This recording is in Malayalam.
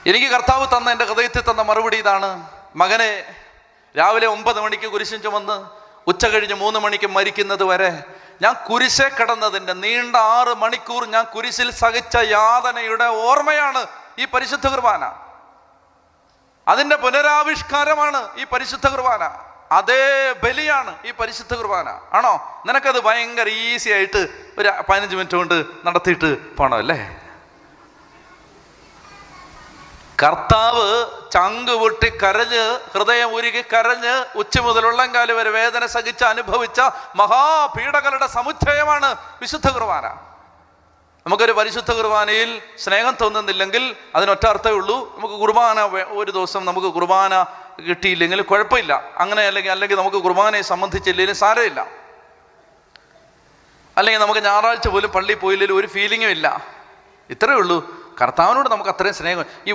എനിക്ക് കർത്താവ് തന്ന, എൻ്റെ ഹൃദയത്തിൽ തന്ന മറുപടി ഇതാണ്: മകനെ, രാവിലെ 9 മണിക്ക് കുരിശും ചുമന്ന് ഉച്ച കഴിഞ്ഞ് 3 മണിക്ക് മരിക്കുന്നത് വരെ ഞാൻ കുരിശെ കിടന്നതിൻ്റെ നീണ്ട 6 മണിക്കൂർ ഞാൻ കുരിശിൽ സഹിച്ച യാതനയുടെ ഓർമ്മയാണ് ഈ പരിശുദ്ധ കുർബാന. അതിൻ്റെ പുനരാവിഷ്കാരമാണ് ഈ പരിശുദ്ധ കുർബാന. അതേ ബലിയാണ് ഈ പരിശുദ്ധ കുർബാന. ആണോ? നിനക്കത് ഭയങ്കര ഈസി ആയിട്ട് ഒരു 15 മിനിറ്റ് കൊണ്ട് നടത്തിയിട്ട് പോകണം അല്ലേ? കർത്താവ് ചങ്ക് പൊട്ടി കരഞ്ഞ്, ഹൃദയം ഉരുകി കരഞ്ഞ്, ഉച്ച മുതൽ ഉള്ളംകാല് വരെ വേദന സഹിച്ച് അനുഭവിച്ച മഹാപീഡകളുടെ സമുച്ചയമാണ് വിശുദ്ധ കുർബാന. നമുക്കൊരു പരിശുദ്ധ കുർബാനയിൽ സ്നേഹം തോന്നുന്നില്ലെങ്കിൽ അതിനൊറ്റ അർത്ഥമേ ഉള്ളൂ: നമുക്ക് കുർബാന ഒരു ദിവസം നമുക്ക് കുർബാന കിട്ടിയില്ലെങ്കിൽ കുഴപ്പമില്ല, അങ്ങനെ അല്ലെങ്കിൽ നമുക്ക് കുർബാനയെ സംബന്ധിച്ചില്ലെങ്കിലും സാരമില്ല, അല്ലെങ്കിൽ നമുക്ക് ഞായറാഴ്ച പോലും പള്ളിയിൽ പോയില്ലെങ്കിലും ഒരു ഫീലിങ്ങും ഇല്ല. ഇത്രയേ ഉള്ളൂ. കർത്താവിനോട് നമുക്ക് അത്രയും സ്നേഹം. ഈ